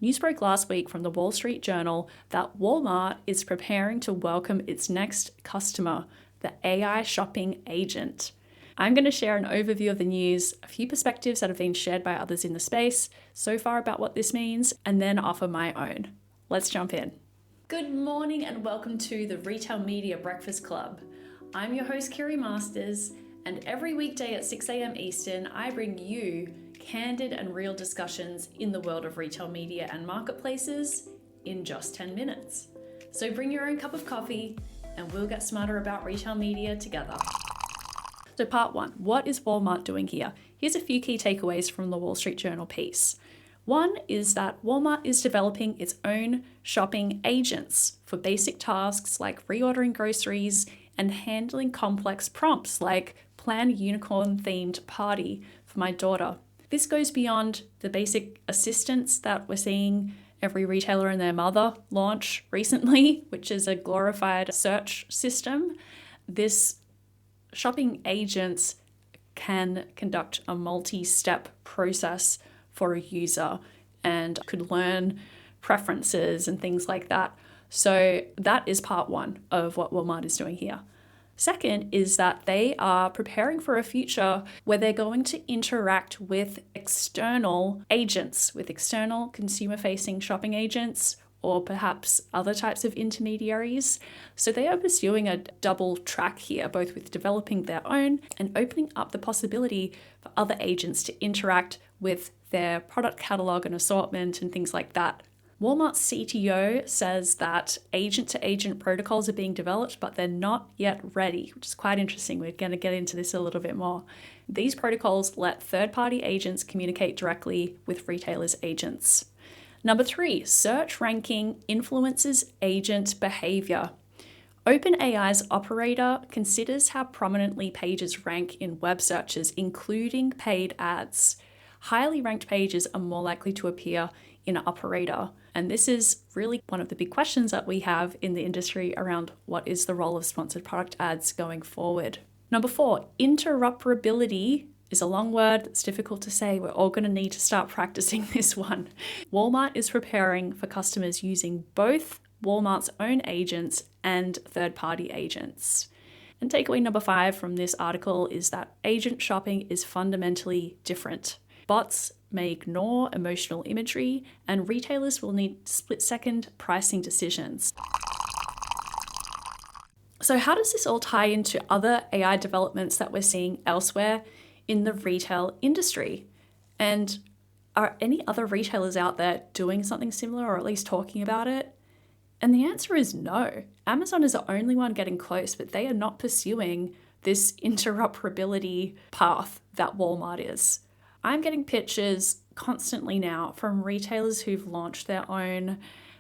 News broke last week from the Wall Street Journal that Walmart is preparing to welcome its next customer, the AI shopping agent. I'm going to share an overview of the news, a few perspectives that have been shared by others in the space so far about what this means, and then offer my own. Let's jump in. Good morning and welcome to the Retail Media Breakfast Club. I'm your host, Kiri Masters, and every weekday at 6 a.m. Eastern, I bring you candid and real discussions in the world of retail media and marketplaces in just 10 minutes. So bring your own cup of coffee and we'll get smarter about retail media together. So part one, what is Walmart doing here? Here's a few key takeaways from the Wall Street Journal piece. One is that Walmart is developing its own shopping agents for basic tasks like reordering groceries and handling complex prompts like plan a unicorn-themed party for my daughter. This goes beyond the basic assistants that we're seeing every retailer and their mother launch recently, which is a glorified search system. This shopping agents can conduct a multi-step process for a user and could learn preferences and things like that. So that is part one of what Walmart is doing here. Second is that they are preparing for a future where they're going to interact with external agents, with external consumer-facing shopping agents, or perhaps other types of intermediaries. So they are pursuing a double track here, both with developing their own and opening up the possibility for other agents to interact with their product catalog and assortment and things like that. Walmart's CTO says that agent-to-agent protocols are being developed, but they're not yet ready, which is quite interesting. We're going to get into this a little bit more. These protocols let third-party agents communicate directly with retailers' agents. Number 3, search ranking influences agent behavior. OpenAI's operator considers how prominently pages rank in web searches, including paid ads. Highly ranked pages are more likely to appear in operator. And this is really one of the big questions that we have in the industry around what is the role of sponsored product ads going forward. Number 4, interoperability is a long word. It's difficult to say. We're all going to need to start practicing this one. Walmart is preparing for customers using both Walmart's own agents and third-party agents. And takeaway number 5 from this article is that agent shopping is fundamentally different. Bots may ignore emotional imagery, and retailers will need split-second pricing decisions. So how does this all tie into other AI developments that we're seeing elsewhere in the retail industry? And are any other retailers out there doing something similar, or at least talking about it? And the answer is no. Amazon is the only one getting close, but they are not pursuing this interoperability path that Walmart is. I'm getting pitches constantly now from retailers who've launched their own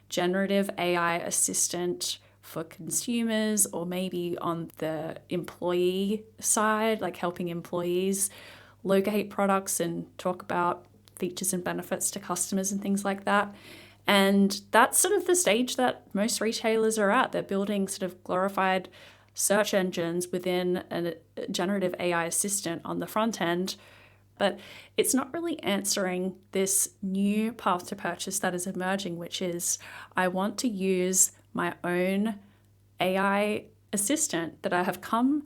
generative AI assistant for consumers, or maybe on the employee side, like helping employees locate products and talk about features and benefits to customers and things like that. And that's sort of the stage that most retailers are at. They're building sort of glorified search engines within a generative AI assistant on the front end. But it's not really answering this new path to purchase that is emerging, which is I want to use my own AI assistant that I have come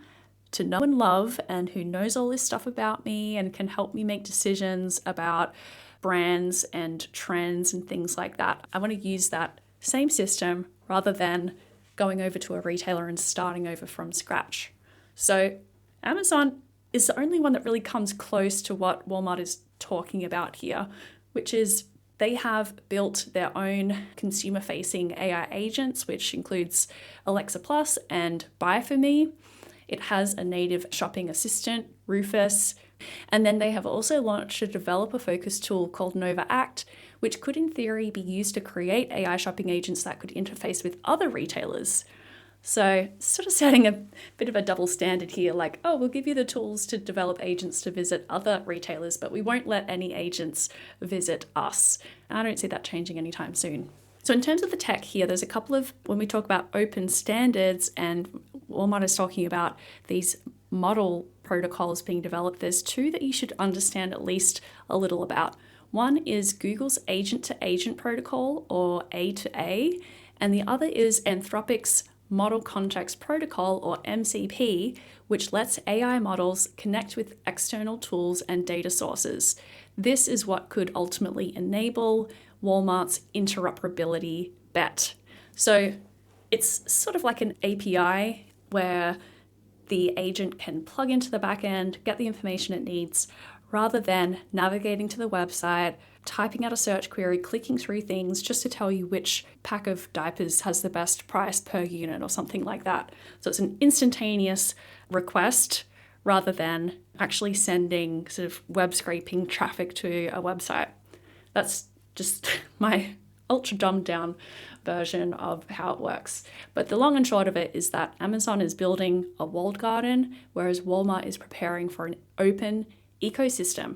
to know and love, and who knows all this stuff about me and can help me make decisions about brands and trends and things like that. I want to use that same system rather than going over to a retailer and starting over from scratch. So Amazon is the only one that really comes close to what Walmart is talking about here, which is they have built their own consumer-facing AI agents, which includes Alexa Plus and Buy For Me. It has a native shopping assistant, Rufus, and then they have also launched a developer-focused tool called Nova Act, which could in theory be used to create AI shopping agents that could interface with other retailers. So sort of setting a bit of a double standard here, like, oh, we'll give you the tools to develop agents to visit other retailers, but we won't let any agents visit us. I don't see that changing anytime soon. So in terms of the tech here, there's a couple of, when we talk about open standards and Walmart is talking about these model protocols being developed, there's two that you should understand at least a little about. One is Google's agent-to-agent protocol, or A2A, and the other is Anthropic's Model Context Protocol, or MCP, which lets AI models connect with external tools and data sources. This is what could ultimately enable Walmart's interoperability bet. So it's sort of like an API where the agent can plug into the back end, get the information it needs, rather than navigating to the website, typing out a search query, clicking through things just to tell you which pack of diapers has the best price per unit or something like that. So it's an instantaneous request rather than actually sending sort of web scraping traffic to a website. That's just my ultra dumbed down version of how it works. But the long and short of it is that Amazon is building a walled garden, whereas Walmart is preparing for an open ecosystem.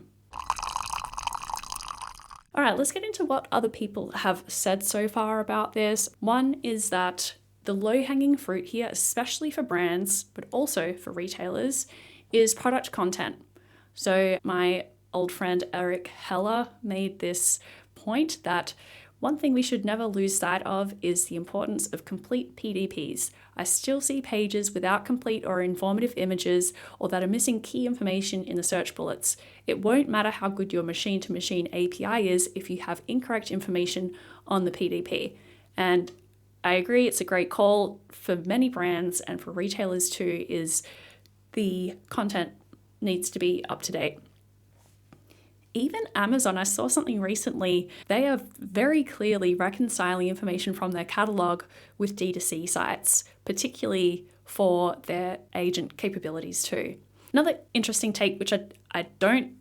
All right, let's get into what other people have said so far about this. One is that the low-hanging fruit here, especially for brands, but also for retailers, is product content. So my old friend Eric Heller made this point that one thing we should never lose sight of is the importance of complete PDPs. I still see pages without complete or informative images, or that are missing key information in the search bullets. It won't matter how good your machine-to-machine API is if you have incorrect information on the PDP. And I agree, it's a great call for many brands and for retailers too, is the content needs to be up to date. Even Amazon, I saw something recently, they are very clearly reconciling information from their catalog with D2C sites, particularly for their agent capabilities too. Another interesting take, which I don't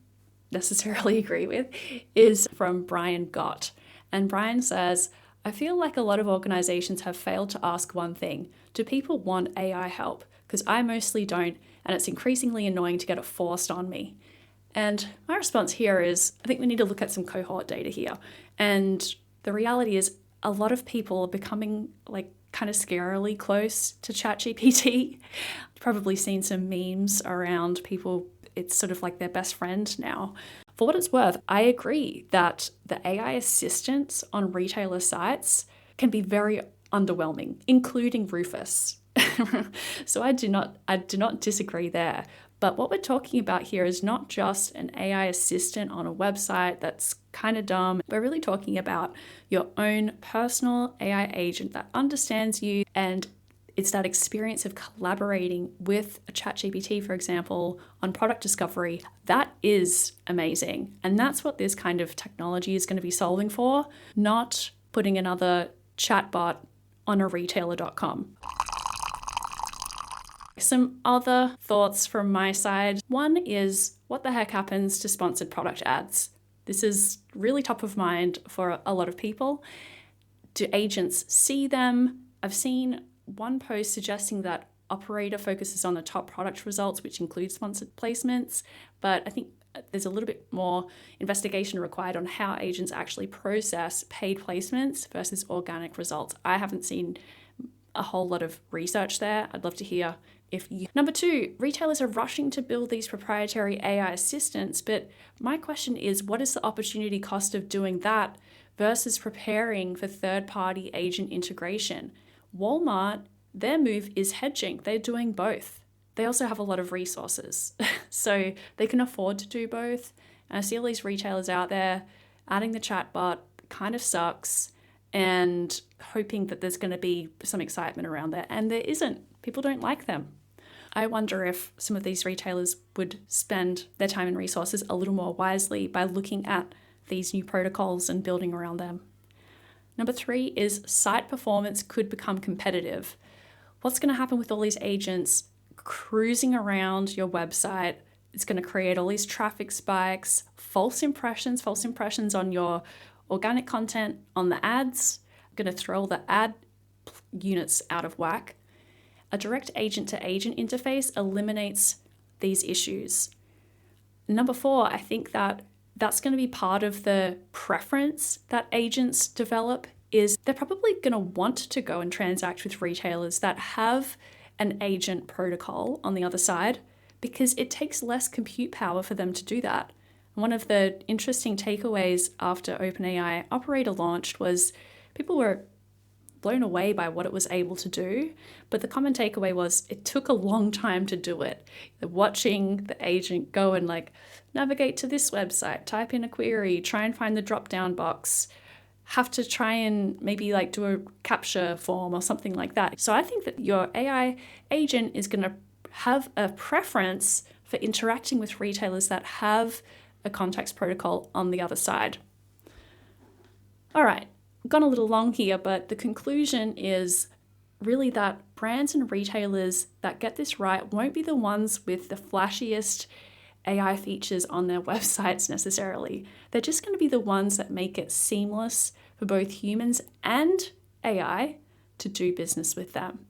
necessarily agree with, is from Bryan Gott. And Bryan says, I feel like a lot of organizations have failed to ask one thing. Do people want AI help? Because I mostly don't, and it's increasingly annoying to get it forced on me. And my response here is, I think we need to look at some cohort data here. And the reality is a lot of people are becoming like kind of scarily close to ChatGPT. I've probably seen some memes around people, it's sort of like their best friend now. For what it's worth, I agree that the AI assistants on retailer sites can be very underwhelming, including Rufus. So I do not disagree there. But what we're talking about here is not just an AI assistant on a website that's kind of dumb. We're really talking about your own personal AI agent that understands you, and it's that experience of collaborating with a ChatGPT, for example, on product discovery. That is amazing. And that's what this kind of technology is going to be solving for, not putting another chatbot on a retailer.com. Some other thoughts from my side. One is, what the heck happens to sponsored product ads? This is really top of mind for a lot of people. Do agents see them? I've seen one post suggesting that Operator focuses on the top product results, which include sponsored placements, but I think there's a little bit more investigation required on how agents actually process paid placements versus organic results. I haven't seen a whole lot of research there. I'd love to hear if you... Number two, retailers are rushing to build these proprietary AI assistants, but my question is, what is the opportunity cost of doing that versus preparing for third-party agent integration? Walmart, their move is hedging. They're doing both. They also have a lot of resources, so they can afford to do both. And I see all these retailers out there adding the chatbot, kind of sucks, and hoping that there's going to be some excitement around that, and there isn't. People don't like them. I wonder if some of these retailers would spend their time and resources a little more wisely by looking at these new protocols and building around them. Number three is site performance could become competitive. What's going to happen with all these agents cruising around your website? It's going to create all these traffic spikes, false impressions on your organic content, on the ads, going to throw all the ad units out of whack. A direct agent-to-agent interface eliminates these issues. Number four, I think that that's going to be part of the preference that agents develop, is they're probably going to want to go and transact with retailers that have an agent protocol on the other side, because it takes less compute power for them to do that. One of the interesting takeaways after OpenAI Operator launched was people were blown away by what it was able to do, but the common takeaway was it took a long time to do it. Watching the agent go and navigate to this website, type in a query, try and find the drop-down box, have to try and maybe do a capture form or something like that. So I think that your AI agent is going to have a preference for interacting with retailers that have a context protocol on the other side. All right, gone a little long here, but the conclusion is really that brands and retailers that get this right won't be the ones with the flashiest AI features on their websites necessarily. They're just going to be the ones that make it seamless for both humans and AI to do business with them.